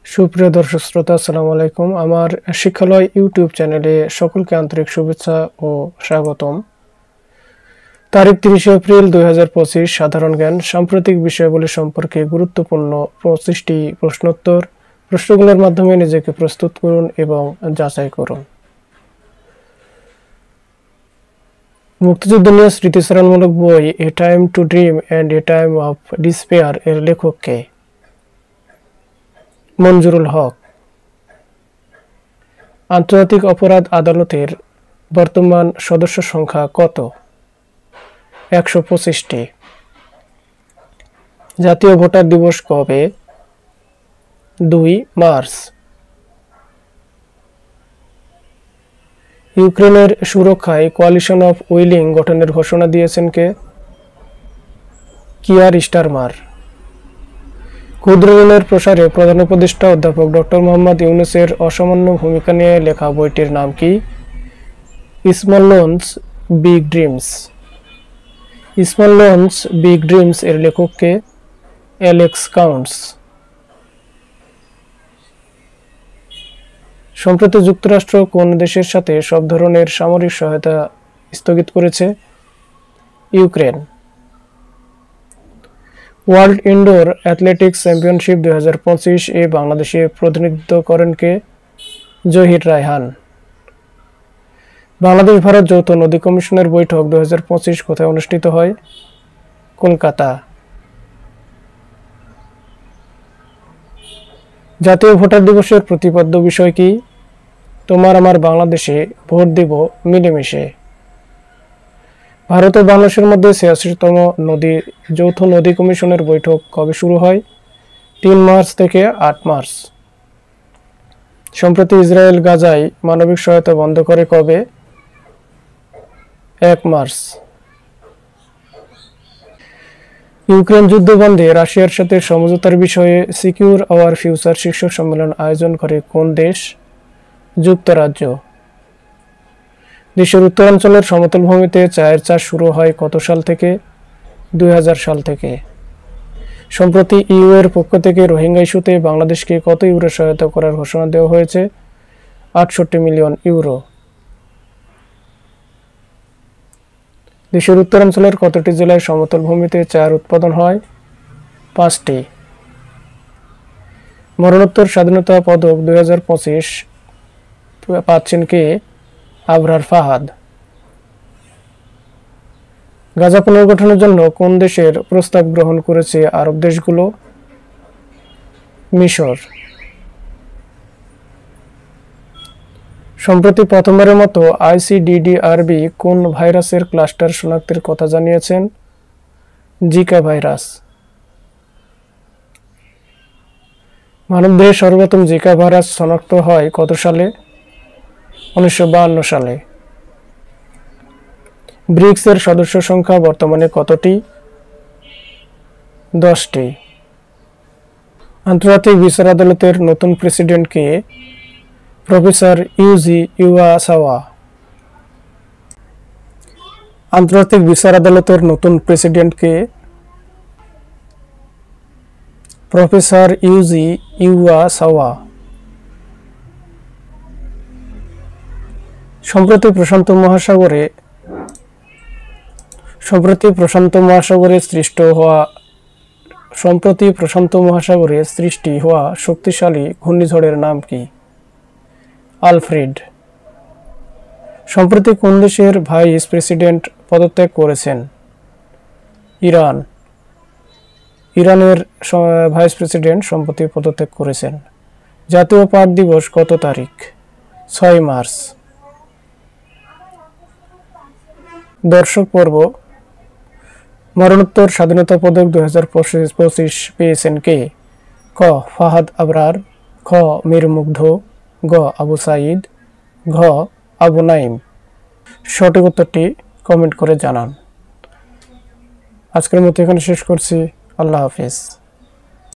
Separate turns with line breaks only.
সুপ্রিয় দর্শক শ্রোতা, আসসালামু আলাইকুম। আমার শিক্ষালয় ইউটিউব চ্যানেলে সকলকে আন্তরিক শুভেচ্ছা ও স্বাগতম। তারিখ 30 এপ্রিল 2025। সাধারণ জ্ঞান। সাম্প্রতিক বিষয়াবলী সম্পর্কে গুরুত্বপূর্ণ 25টি প্রশ্নোত্তর। প্রশ্নগুলোর মাধ্যমে নিজেকে প্রস্তুত করুন এবং যাচাই করুন। মুক্তিযুদ্ধ নিয়ে স্মৃতিচারণমূলক বই এ time to dream and a time of despair এর লেখক কে? মঞ্জুরুল হক। আন্তর্জাতিক অপরাধ আদালতের বর্তমান সদস্য সংখ্যা কত? 125টি। জাতীয় ভোটার দিবস কবে? 2 মার্চ। ইউক্রেনের সুরক্ষায় কোয়ালিশন অফ উইলিং গঠনের ঘোষণা দিয়েছেন কে? Keir Starmer. ক্ষুদ্র ঋণের প্রসারে প্রধান উপদেষ্টা অধ্যাপক ডক্টর মোহাম্মদ ইউনূসের অসামান্য ভূমিকা নিয়ে লেখা বইটির নাম কি? Small loans big dreams. Small loans big dreams এর লেখক কে? Alex counts. সম্প্রতি যুক্তরাষ্ট্র কোন দেশের সাথে সব ধরনের সামরিক সহায়তা স্থগিত করেছে? Ukraine. World indoor athletics championship 2025 এ বাংলাদেশে প্রতিনিধিত্ব করেন কে? জহির রায়হান। বাংলাদেশ ভারত যৌথ নদী কমিশনের বৈঠক 2025 কোথায় অনুষ্ঠিত হয়? কলকাতা। জাতীয় ভোটার দিবসের প্রতিপাদ্য বিষয় কি? তোমার আমার বাংলাদেশে ভোট দিব মিলেমিশে। ভারত ও বাংলাদেশের মধ্যে 86তম যৌথ নদী কমিশনের বৈঠক কবে শুরু হয়? 3 মার্চ থেকে 8 মার্চ। সম্প্রতি ইসরায়েল গাজায় মানবিক সহায়তা বন্ধ করে কবে? 1 মার্চ। ইউক্রেন যুদ্ধ বন্ধে রাশিয়ার সাথে সমঝোতার বিষয়ে সিকিউর আওয়ার ফিউচার শীর্ষ সম্মেলন আয়োজন করে কোন দেশ? যুক্তরাজ্য। দেশের উত্তরাঞ্চলের সমতল ভূমিতে চায়ের চাষ শুরু হয় কত সাল থেকে? 2000 সাল থেকে। সম্প্রতি ইউ এর পক্ষ থেকে রোহিঙ্গা ইস্যুতে বাংলাদেশকে কত ইউরো সহায়তা করার ঘোষণা দেওয়া হয়েছে? 68 মিলিয়ন ইউরো। দেশের উত্তরাঞ্চলের কতটি জেলায় সমতল ভূমিতে চায়ের উৎপাদন হয়? 5টি। মরণোত্তর স্বাধীনতা পদক 2025 পাচ্ছেন কে? আবরার ফাহাদ। গাজা পুনর্গঠনের জন্য কোন দেশের প্রস্তাব গ্রহণ করেছে আরব দেশগুলো? মিশর। সম্প্রতি প্রথমবারের মতো আইসিডিডিআরবি কোন ভাইরাসের ক্লাস্টার শনাক্তের কথা জানিয়েছেন? Zika virus. মানবদেহে সর্বপ্রথম জিকা ভাইরাস শনাক্ত হয় কত সালে? 1952 সালে। ব্রিক্স এর সদস্য সংখ্যা বর্তমানে কতটি? 10টি। আন্তর্জাতিক বিচার আদালতের নতুন প্রেসিডেন্ট কে? Professor Yuji Iwasawa. আন্তর্জাতিক বিচার আদালতের নতুন প্রেসিডেন্ট কে? Professor Yuji Iwasawa. সম্প্রতি প্রশান্ত মহাসাগরে সৃষ্টি হওয়া শক্তিশালী ঘূর্ণিঝড়ের নাম কি? আলফ্রেড। সম্প্রতি কোন দেশের ভাইস প্রেসিডেন্ট পদত্যাগ করেছেন? ইরান। ইরানের ভাইস প্রেসিডেন্ট সম্প্রতি পদত্যাগ করেছেন। জাতীয় পাট দিবস কত তারিখ? 6 মার্চ। দর্শক পর্ব। মরণোত্তর স্বাধীনতা পদক 2025 পেয়েছেন কে? ক ফাহাদ আবরার, খ মীর মুগ্ধ, গ আবু সাঈদ, ঘ আবু নাইম। সঠিক উত্তরটি কমেন্ট করে জানান। আজকের মতো এখানে শেষ করছি। আল্লাহ হাফিজ।